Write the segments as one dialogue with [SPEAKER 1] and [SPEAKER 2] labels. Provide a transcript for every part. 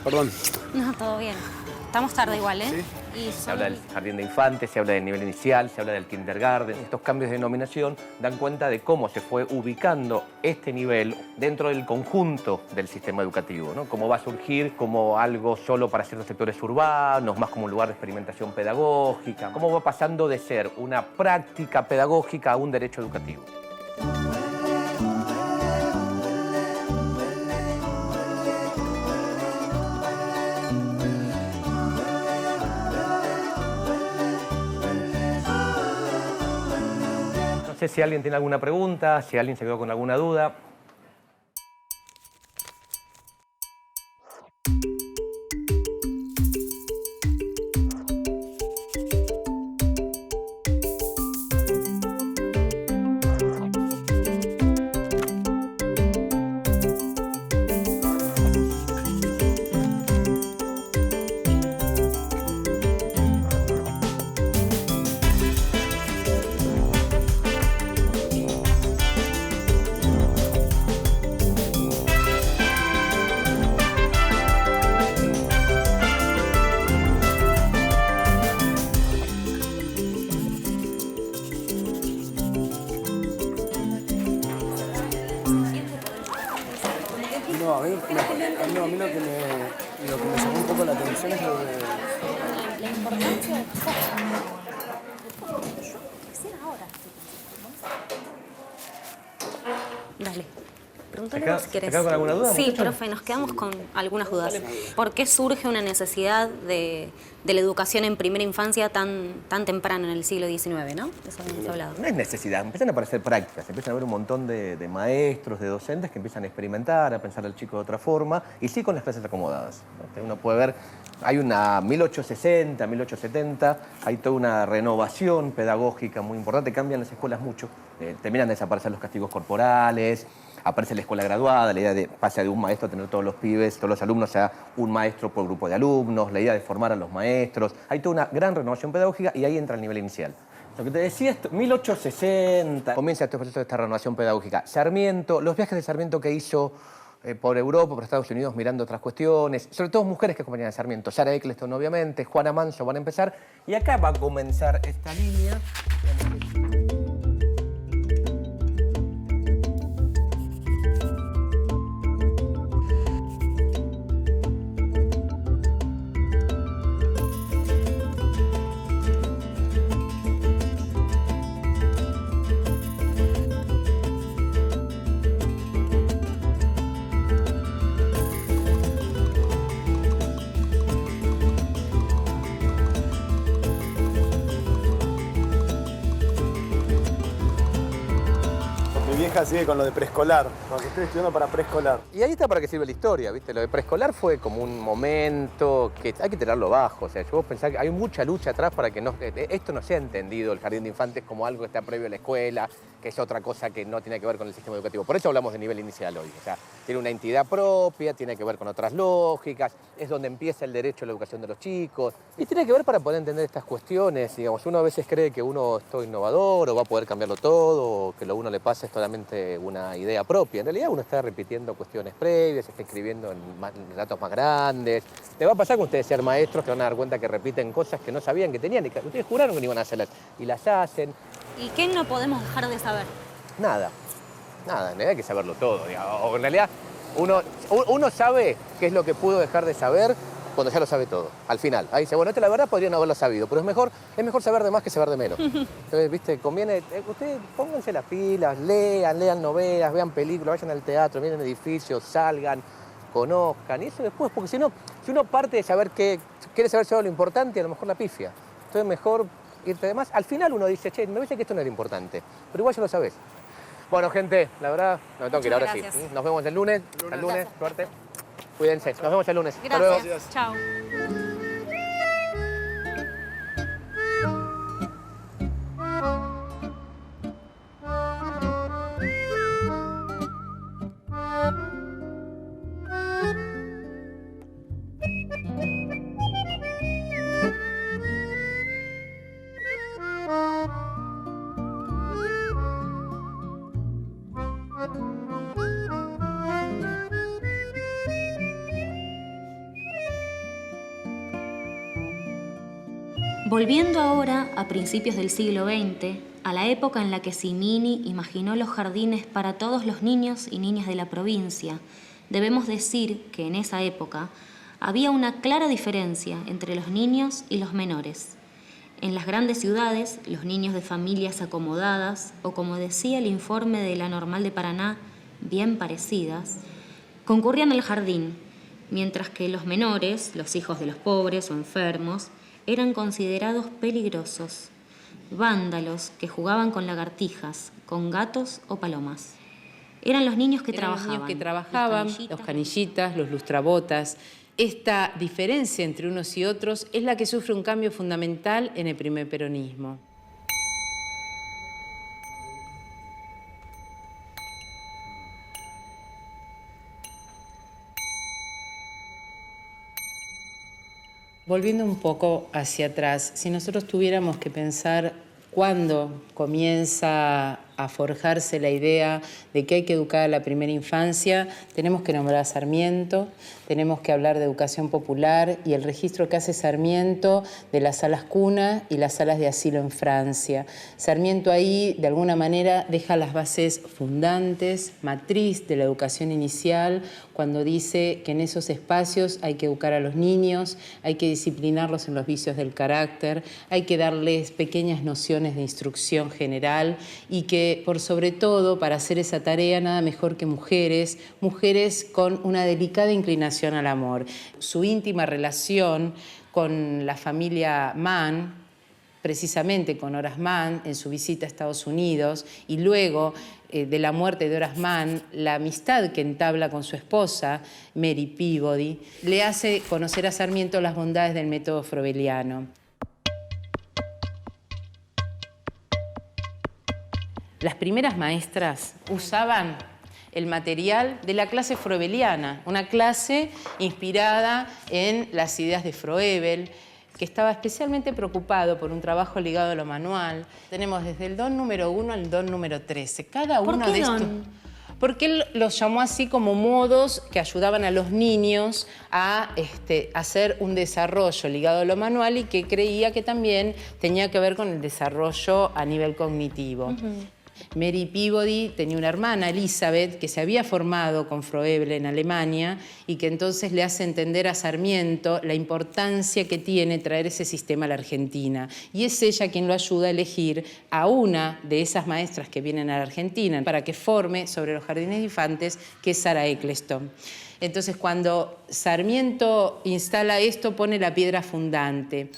[SPEAKER 1] Perdón.
[SPEAKER 2] No, todo bien. Estamos tarde igual, ¿eh?
[SPEAKER 1] Sí.
[SPEAKER 2] Y
[SPEAKER 3] Se habla del jardín de infantes, se habla del nivel inicial, se habla del kindergarten. Estos cambios de denominación dan cuenta de cómo se fue ubicando este nivel dentro del conjunto del sistema educativo, ¿no? Cómo va a surgir como algo solo para ciertos sectores urbanos, más como un lugar de experimentación pedagógica. Cómo va pasando de ser una práctica pedagógica a un derecho educativo. No sé si alguien tiene alguna pregunta, si alguien se quedó con alguna duda.
[SPEAKER 1] No, a mí lo que me llamó un poco la atención es lo de...
[SPEAKER 2] la importancia de quisiera ahora. Dale. Pregúntale vos si querés.
[SPEAKER 3] ¿Se queda con alguna duda?
[SPEAKER 2] Sí, profe, nos quedamos con algunas dudas. ¿Por qué surge una necesidad de la educación en primera infancia tan temprano en el siglo XIX, ¿no? Eso hemos hablado.
[SPEAKER 3] No es necesidad, empiezan a aparecer prácticas, empiezan a haber un montón de maestros, de docentes que empiezan a experimentar, a pensar al chico de otra forma, y sí con las clases acomodadas, ¿no? Uno puede ver, hay una 1860, 1870, hay toda una renovación pedagógica muy importante, cambian las escuelas mucho, terminan de desaparecer los castigos corporales, aparece la escuela graduada, la idea de pasa de un maestro a tener todos los pibes, todos los alumnos a un maestro por grupo de alumnos, la idea de formar a los maestros. Hay toda una gran renovación pedagógica y ahí entra el nivel inicial. Lo que te decía es 1860, comienza este proceso de esta renovación pedagógica. Sarmiento, los viajes de Sarmiento que hizo por Europa, por Estados Unidos, mirando otras cuestiones, sobre todo mujeres que acompañan a Sarmiento. Sara Eccleston, obviamente, Juana Manso van a empezar. Y acá va a comenzar esta línea.
[SPEAKER 1] Mi vieja sigue con lo de preescolar, porque estoy estudiando para preescolar.
[SPEAKER 3] Y ahí está para qué sirve la historia, ¿viste? Lo de preescolar fue como un momento que hay que tirarlo bajo. O sea, yo pensaba que hay mucha lucha atrás para que esto no sea entendido, el jardín de infantes, como algo que está previo a la escuela, que es otra cosa que no tiene que ver con el sistema educativo. Por eso hablamos de nivel inicial hoy. O sea, tiene una entidad propia, tiene que ver con otras lógicas, es donde empieza el derecho a la educación de los chicos. Y tiene que ver para poder entender estas cuestiones. Digamos, uno a veces cree que uno es todo innovador o va a poder cambiarlo todo, o que lo que uno le pasa es solamente una idea propia. En realidad uno está repitiendo cuestiones previas, está escribiendo en relatos más grandes. Le va a pasar con ustedes ser maestros que van a dar cuenta que repiten cosas que no sabían que tenían y que ustedes juraron que no iban a hacerlas y las hacen.
[SPEAKER 2] ¿Y qué no podemos dejar de saber?
[SPEAKER 3] Nada, en realidad hay que saberlo todo. Digamos. O en realidad uno sabe qué es lo que pudo dejar de saber cuando ya lo sabe todo, al final. Ahí dice, bueno, esta la verdad podría no haberlo sabido, pero es mejor saber de más que saber de menos. Entonces, viste, conviene, ustedes pónganse las pilas, lean novelas, vean películas, vayan al teatro, miren edificios, salgan, conozcan, y eso después, porque si uno parte de saber quiere saber solo lo importante, a lo mejor la pifia. Entonces mejor irte de más. Al final uno dice, che, me parece que esto no era importante, pero igual ya lo sabés. Bueno, gente, la verdad, no me tengo que ir ahora sí. Nos vemos el lunes. El lunes, suerte. Cuídense. Nos vemos el lunes. Hasta luego.
[SPEAKER 2] Gracias. Chao. Volviendo ahora a principios del siglo XX, a la época en la que Cimini imaginó los jardines para todos los niños y niñas de la provincia, debemos decir que en esa época había una clara diferencia entre los niños y los menores. En las grandes ciudades, los niños de familias acomodadas, o como decía el informe de la Normal de Paraná, bien parecidas, concurrían al jardín, mientras que los menores, los hijos de los pobres o enfermos, eran considerados peligrosos, vándalos que jugaban con lagartijas, con gatos o palomas. Eran los niños que trabajaban,
[SPEAKER 4] los canillitas, los lustrabotas. Esta diferencia entre unos y otros es la que sufre un cambio fundamental en el primer peronismo. Volviendo un poco hacia atrás, si nosotros tuviéramos que pensar cuándo comienza a forjarse la idea de que hay que educar a la primera infancia, tenemos que nombrar a Sarmiento, tenemos que hablar de educación popular y el registro que hace Sarmiento de las salas cuna y las salas de asilo en Francia. Sarmiento ahí, de alguna manera, deja las bases fundantes, matriz de la educación inicial, cuando dice que en esos espacios hay que educar a los niños, hay que disciplinarlos en los vicios del carácter, hay que darles pequeñas nociones de instrucción general y que, por sobre todo, para hacer esa tarea, nada mejor que mujeres con una delicada inclinación al amor. Su íntima relación con la familia Mann, precisamente con Horace Mann en su visita a Estados Unidos, y luego de la muerte de Horace Mann, la amistad que entabla con su esposa, Mary Peabody, le hace conocer a Sarmiento las bondades del método froebeliano. Las primeras maestras usaban el material de la clase froebeliana, una clase inspirada en las ideas de Froebel, que estaba especialmente preocupado por un trabajo ligado a lo manual. Tenemos desde el don número 1 al don número 13. Cada uno de estos... Porque él los llamó así como modos que ayudaban a los niños a hacer un desarrollo ligado a lo manual y que creía que también tenía que ver con el desarrollo a nivel cognitivo. Mary Peabody tenía una hermana, Elizabeth, que se había formado con Froebel en Alemania y que entonces le hace entender a Sarmiento la importancia que tiene traer ese sistema a la Argentina. Y es ella quien lo ayuda a elegir a una de esas maestras que vienen a la Argentina para que forme sobre los jardines de infantes, que es Sarah Eccleston. Entonces, cuando Sarmiento instala esto, pone la piedra fundante.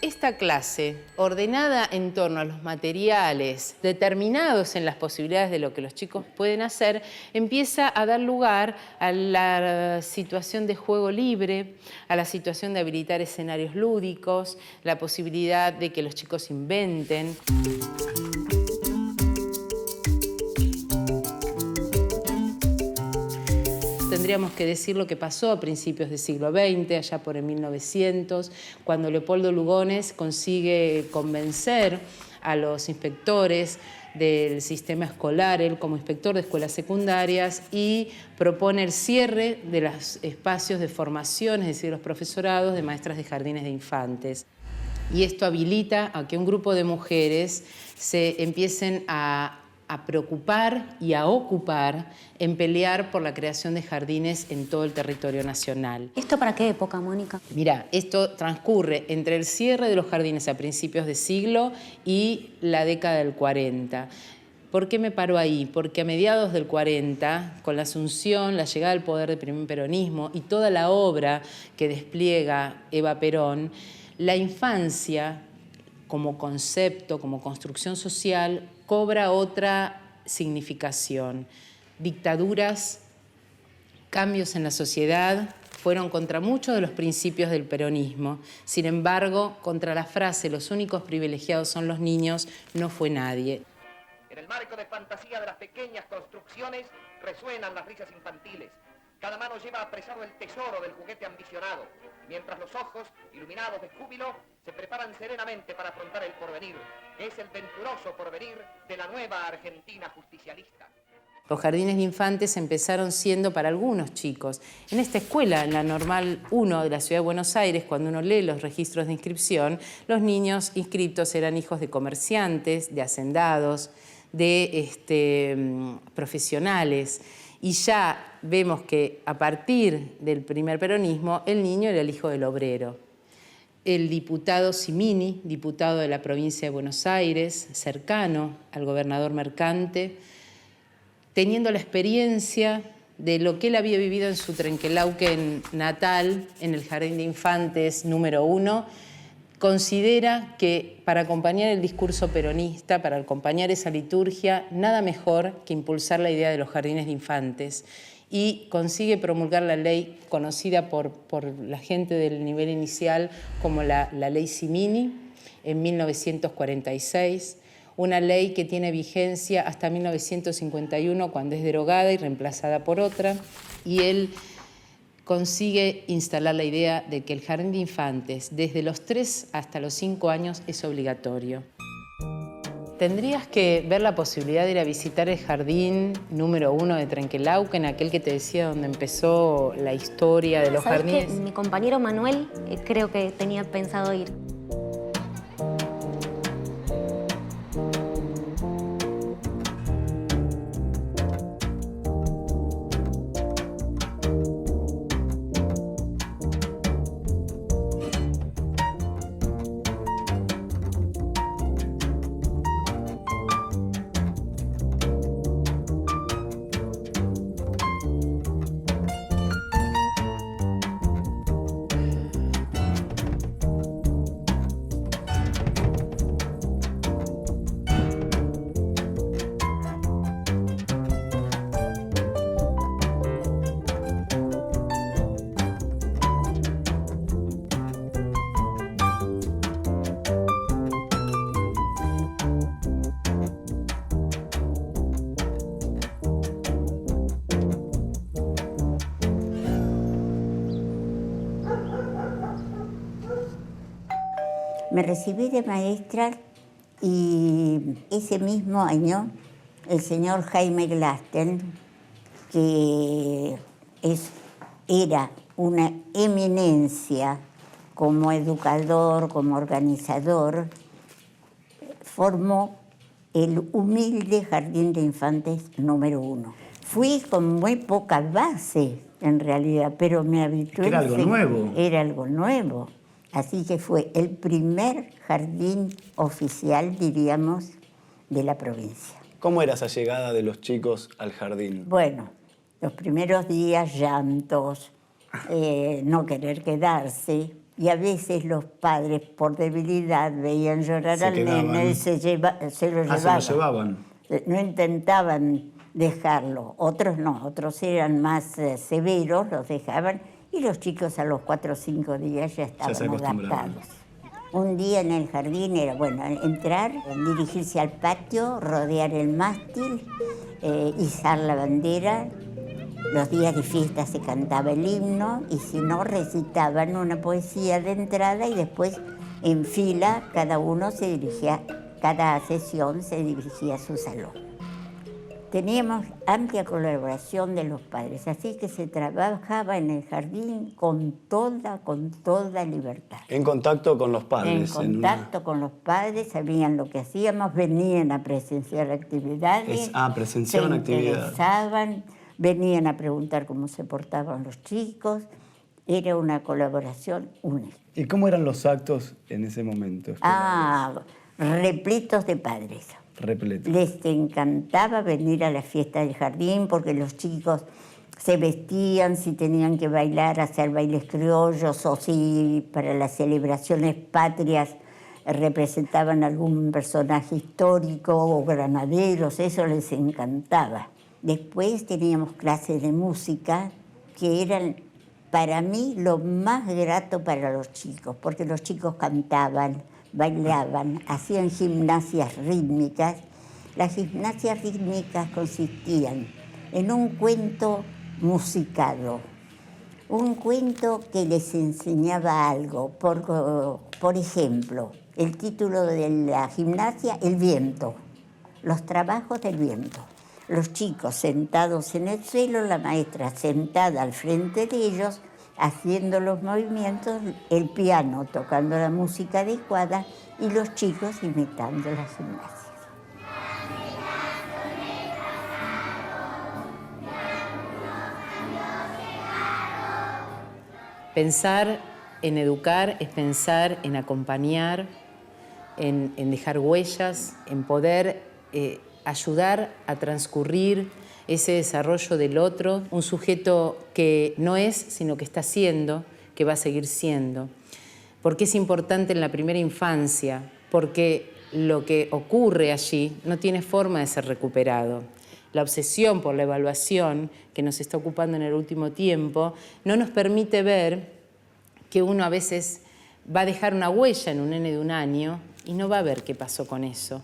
[SPEAKER 4] Esta clase, ordenada en torno a los materiales, determinados en las posibilidades de lo que los chicos pueden hacer, empieza a dar lugar a la situación de juego libre, a la situación de habilitar escenarios lúdicos, la posibilidad de que los chicos inventen. Tendríamos que decir lo que pasó a principios del siglo XX, allá por el 1900, cuando Leopoldo Lugones consigue convencer a los inspectores del sistema escolar, él como inspector de escuelas secundarias, y propone el cierre de los espacios de formación, es decir, los profesorados de maestras de jardines de infantes. Y esto habilita a que un grupo de mujeres se empiecen a preocupar y a ocupar en pelear por la creación de jardines en todo el territorio nacional.
[SPEAKER 2] ¿Esto para qué época, Mónica?
[SPEAKER 4] Mira, esto transcurre entre el cierre de los jardines a principios de siglo y la década del 40. ¿Por qué me paro ahí? Porque a mediados del 40, con la asunción, la llegada al poder del primer peronismo y toda la obra que despliega Eva Perón, la infancia como concepto, como construcción social, cobra otra significación. Dictaduras, cambios en la sociedad fueron contra muchos de los principios del peronismo. Sin embargo, contra la frase «los únicos privilegiados son los niños» no fue nadie.
[SPEAKER 5] En el marco de fantasía de las pequeñas construcciones resuenan las risas infantiles. Cada mano lleva apresado el tesoro del juguete ambicionado, mientras los ojos, iluminados de júbilo, se preparan serenamente para afrontar el porvenir, que es el venturoso porvenir de la nueva Argentina justicialista.
[SPEAKER 4] Los jardines de infantes empezaron siendo para algunos chicos. En esta escuela, en la Normal 1 de la Ciudad de Buenos Aires, cuando uno lee los registros de inscripción, los niños inscritos eran hijos de comerciantes, de hacendados, de profesionales. Y ya vemos que a partir del primer peronismo, el niño era el hijo del obrero. El diputado Simini, diputado de la provincia de Buenos Aires, cercano al gobernador Mercante, teniendo la experiencia de lo que él había vivido en su Trenquelauquen natal, en el Jardín de Infantes número 1, considera que para acompañar el discurso peronista, para acompañar esa liturgia, nada mejor que impulsar la idea de los jardines de infantes, y consigue promulgar la ley conocida por la gente del nivel inicial como la ley Simini en 1946, una ley que tiene vigencia hasta 1951, cuando es derogada y reemplazada por otra, y él consigue instalar la idea de que el jardín de infantes desde los 3 hasta los 5 años es obligatorio. Tendrías que ver la posibilidad de ir a visitar el jardín número 1 de Trenquelauquen, aquel que te decía donde empezó la historia de los jardines.
[SPEAKER 2] Mi compañero Manuel creo que tenía pensado ir.
[SPEAKER 6] Me recibí de maestra y ese mismo año el señor Jaime Glasten, que era una eminencia como educador, como organizador, formó el humilde Jardín de Infantes número 1. Fui con muy poca base, en realidad, pero me habitué.
[SPEAKER 1] Era algo nuevo.
[SPEAKER 6] Era algo nuevo. Así que fue el primer jardín oficial, diríamos, de la provincia.
[SPEAKER 7] ¿Cómo era esa llegada de los chicos al jardín?
[SPEAKER 6] Bueno, los primeros días llantos, no querer quedarse, y a veces los padres, por debilidad, veían llorar al nene y se lo llevaban. No intentaban dejarlo. Otros no, otros eran más severos, los dejaban, y los chicos a los 4 o 5 días ya estaban adaptados. Un día en el jardín era, bueno, entrar, dirigirse al patio, rodear el mástil, izar la bandera. Los días de fiesta se cantaba el himno y si no, recitaban una poesía de entrada y después en fila cada uno se dirigía, cada sesión se dirigía a su salón. Teníamos amplia colaboración de los padres, así que se trabajaba en el jardín con toda libertad.
[SPEAKER 7] En contacto con los padres.
[SPEAKER 6] En contacto con los padres, sabían lo que hacíamos, venían a presenciar actividades.
[SPEAKER 7] Presenciaban actividades.
[SPEAKER 6] Se interesaban, venían a preguntar cómo se portaban los chicos. Era una colaboración única.
[SPEAKER 8] ¿Y cómo eran los actos en ese momento?
[SPEAKER 6] Repletos de padres.
[SPEAKER 8] Repleto.
[SPEAKER 6] Les encantaba venir a la fiesta del jardín porque los chicos se vestían, si tenían que bailar, hacer bailes criollos o si para las celebraciones patrias representaban algún personaje histórico o granaderos, eso les encantaba. Después teníamos clases de música que eran para mí lo más grato para los chicos, porque los chicos cantaban, bailaban, hacían gimnasias rítmicas. Las gimnasias rítmicas consistían en un cuento musicado, un cuento que les enseñaba algo. Por ejemplo, el título de la gimnasia, El viento, los trabajos del viento. Los chicos sentados en el suelo, la maestra sentada al frente de ellos, haciendo los movimientos, el piano tocando la música adecuada y los chicos imitando las gimnasias.
[SPEAKER 4] Pensar en educar es pensar en acompañar, en dejar huellas, en poder ayudar a transcurrir ese desarrollo del otro, un sujeto que no es, sino que está siendo, que va a seguir siendo. ¿Por qué es importante en la primera infancia? Porque lo que ocurre allí no tiene forma de ser recuperado. La obsesión por la evaluación que nos está ocupando en el último tiempo no nos permite ver que uno a veces va a dejar una huella en un nene de 1 año y no va a ver qué pasó con eso,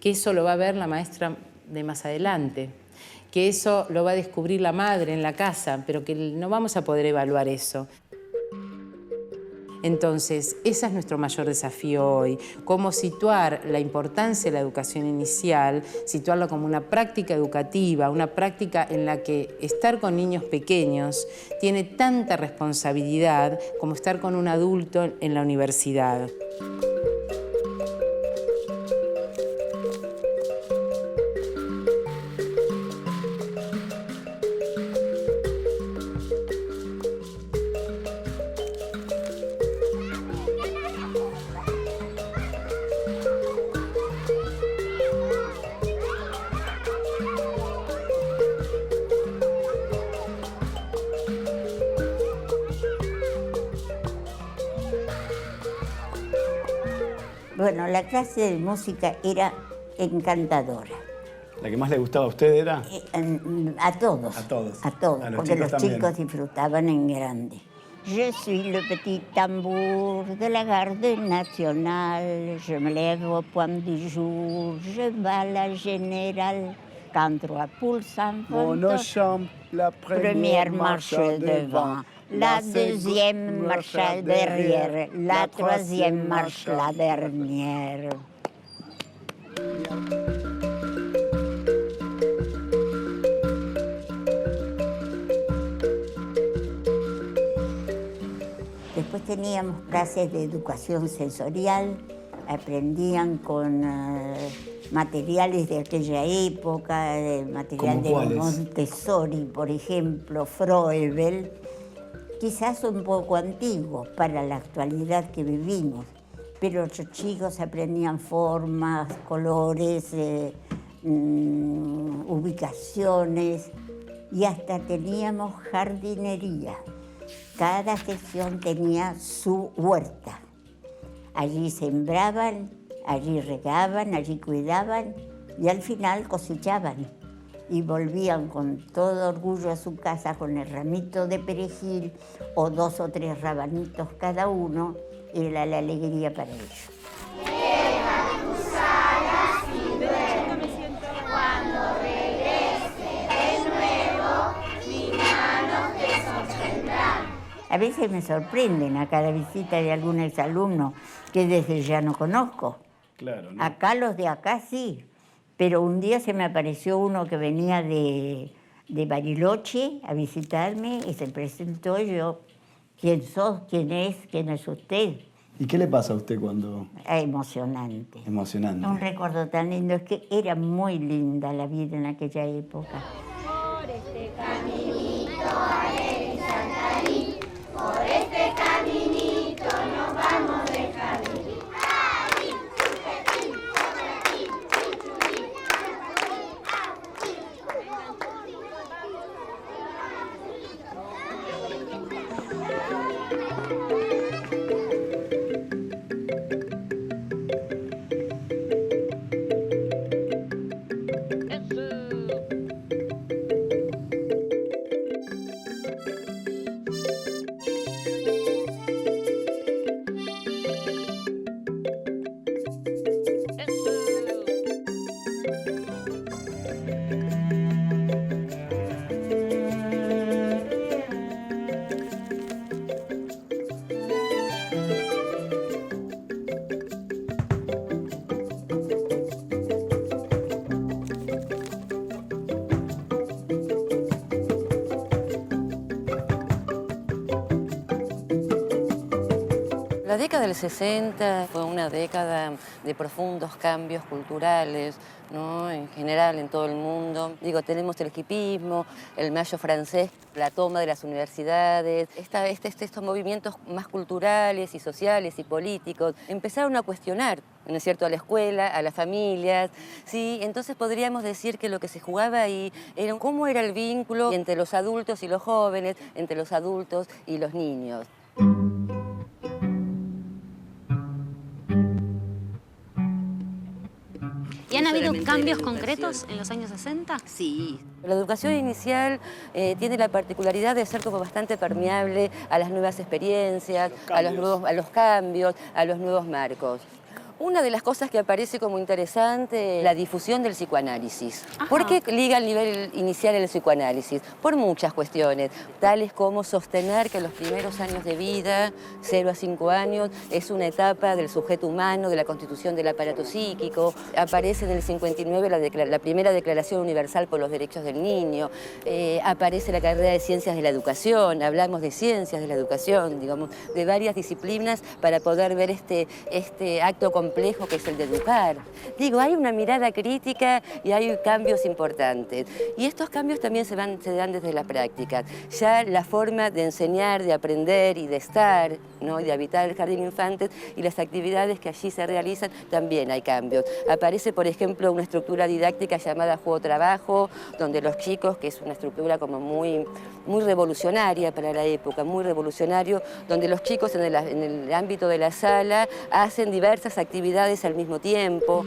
[SPEAKER 4] que eso lo va a ver la maestra de más adelante, que eso lo va a descubrir la madre en la casa, pero que no vamos a poder evaluar eso. Entonces, ese es nuestro mayor desafío hoy, cómo situar la importancia de la educación inicial, situarla como una práctica educativa, una práctica en la que estar con niños pequeños tiene tanta responsabilidad como estar con un adulto en la universidad.
[SPEAKER 6] Bueno, la clase de música era encantadora.
[SPEAKER 7] ¿La que más le gustaba a usted era?
[SPEAKER 6] A todos.
[SPEAKER 7] A todos.
[SPEAKER 6] A todos,
[SPEAKER 7] A los
[SPEAKER 6] porque
[SPEAKER 7] chicos
[SPEAKER 6] los
[SPEAKER 7] también.
[SPEAKER 6] chicos disfrutaban en grande. Je suis le petit tambour de la garde nationale. Je me lève au point du jour. Je bats la générale. Quand 3 poules s'envolent.
[SPEAKER 1] la
[SPEAKER 6] Première marche devant. La deuxième marche derrière. La troisième marche la dernière. Después teníamos clases de educación sensorial, aprendían con materiales de aquella época, material de
[SPEAKER 7] cuáles?
[SPEAKER 6] Montessori, por ejemplo, Froebel, quizás un poco antiguos para la actualidad que vivimos, pero los chicos aprendían formas, colores, ubicaciones y hasta teníamos jardinería. Cada sección tenía su huerta. Allí sembraban, allí regaban, allí cuidaban y al final cosechaban. Y volvían con todo orgullo a su casa con el ramito de perejil o 2 o 3 rabanitos cada uno. Era la alegría para ellos. A veces me sorprenden a cada visita de algún exalumno que desde ya no conozco.
[SPEAKER 7] Claro, ¿no?
[SPEAKER 6] Acá los de acá sí, pero un día se me apareció uno que venía de Bariloche a visitarme y se presentó yo. ¿Quién sos? ¿Quién es? ¿Quién es usted?
[SPEAKER 8] ¿Y qué le pasa a usted cuando...?
[SPEAKER 6] Emocionante.
[SPEAKER 8] Emocionante.
[SPEAKER 6] Un recuerdo tan lindo, es que era muy linda la vida en aquella época.
[SPEAKER 9] Por este caminito, alegre Santarín, por este caminito nos vamos de jardín.
[SPEAKER 10] década del 60 fue una década de profundos cambios culturales, ¿no? En general en todo el mundo. Digo, tenemos el hipismo, el mayo francés, la toma de las universidades, estos movimientos más culturales y sociales y políticos empezaron a cuestionar, ¿no es cierto?, a la escuela, a las familias, ¿sí? Entonces podríamos decir que lo que se jugaba ahí era cómo era el vínculo entre los adultos y los jóvenes, entre los adultos y los niños.
[SPEAKER 2] ¿Y han habido cambios concretos en los años 60?
[SPEAKER 10] Sí. La educación inicial tiene la particularidad de ser como bastante permeable a las nuevas experiencias, a los cambios, a los nuevos marcos. Una de las cosas que aparece como interesante es la difusión del psicoanálisis. Ajá. ¿Por qué liga al nivel inicial el psicoanálisis? Por muchas cuestiones, tales como sostener que los primeros años de vida, 0 a 5 años, es una etapa del sujeto humano, de la constitución del aparato psíquico. Aparece en el 59 la primera Declaración Universal por los Derechos del Niño. Aparece la carrera de Ciencias de la Educación. Hablamos de ciencias de la educación, digamos, de varias disciplinas para poder ver este acto complejo que es el de educar. Digo, hay una mirada crítica y hay cambios importantes. Y estos cambios también se dan desde la práctica. Ya la forma de enseñar, de aprender y de estar, ¿no?, y de habitar el jardín infantes y las actividades que allí se realizan, también hay cambios. Aparece, por ejemplo, una estructura didáctica llamada juego-trabajo, donde los chicos, que es una estructura como muy revolucionaria para la época, muy revolucionario, donde los chicos en el ámbito de la sala hacen diversas actividades al mismo tiempo.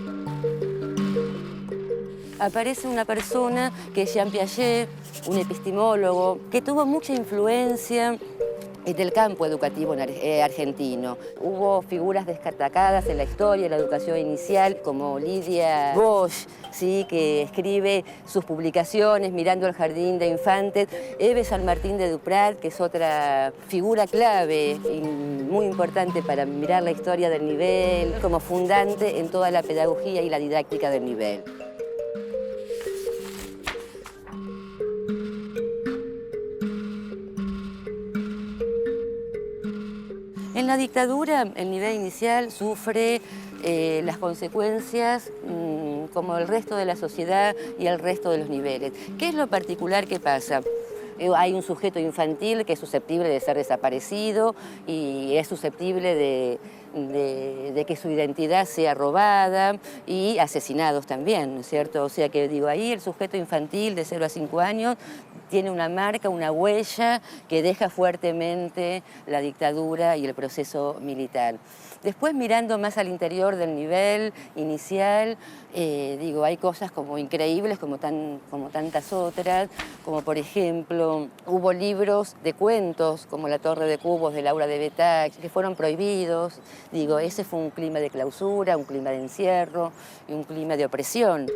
[SPEAKER 10] Aparece una persona que es Jean Piaget, un epistemólogo, que tuvo mucha influencia del campo educativo argentino. Hubo figuras destacadas en la historia de la educación inicial, como Lidia Bosch, ¿sí?, que escribe sus publicaciones mirando el jardín de infantes. Eve San Martín de Duprat, que es otra figura clave y muy importante para mirar la historia del nivel, como fundante en toda la pedagogía y la didáctica del nivel. En la dictadura, el nivel inicial sufre las consecuencias como el resto de la sociedad y el resto de los niveles. ¿Qué es lo particular que pasa? Hay un sujeto infantil que es susceptible de ser desaparecido y es susceptible de que su identidad sea robada y asesinados también, ¿no es cierto? O sea que, digo, ahí el sujeto infantil de 0 a 5 años tiene una marca, una huella que deja fuertemente la dictadura y el proceso militar. Después, mirando más al interior del nivel inicial, digo, hay cosas como increíbles, como tantas otras, como por ejemplo, hubo libros de cuentos, como La Torre de Cubos de Laura de Betax, que fueron prohibidos. Digo, ese fue un clima de clausura, un clima de encierro y un clima de opresión.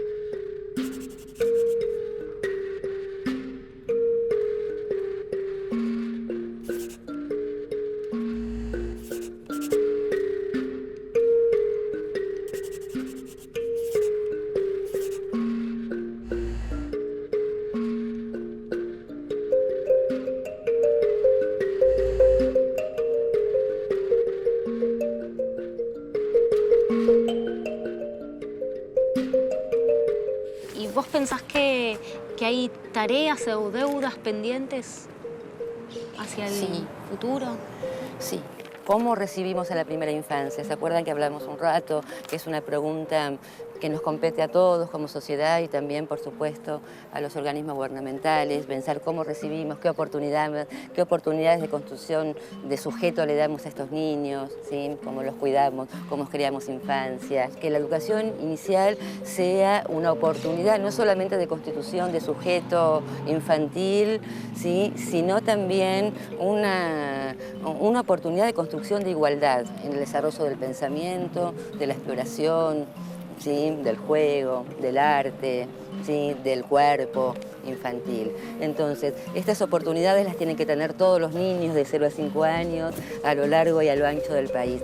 [SPEAKER 2] ¿Y vos pensás que hay tareas o deudas pendientes hacia el futuro?
[SPEAKER 10] Sí. ¿Cómo recibimos a la primera infancia? ¿Se acuerdan que hablamos un rato? Que es una pregunta que nos compete a todos como sociedad y también, por supuesto, a los organismos gubernamentales, pensar cómo recibimos, qué oportunidades de construcción de sujeto le damos a estos niños, ¿sí?, cómo los cuidamos, cómo creamos infancia. Que la educación inicial sea una oportunidad no solamente de constitución de sujeto infantil, ¿sí?, sino también una oportunidad de construcción de igualdad en el desarrollo del pensamiento, de la exploración, ¿sí?, del juego, del arte, ¿sí?, del cuerpo infantil. Entonces, estas oportunidades las tienen que tener todos los niños de 0 a 5 años a lo largo y a lo ancho del país.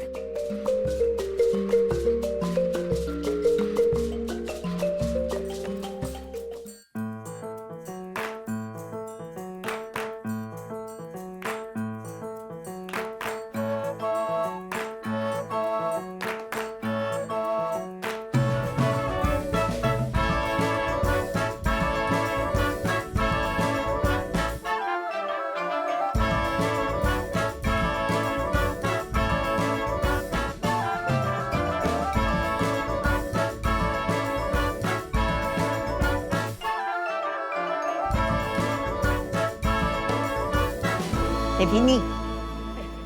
[SPEAKER 6] C'est fini.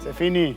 [SPEAKER 7] Se finí.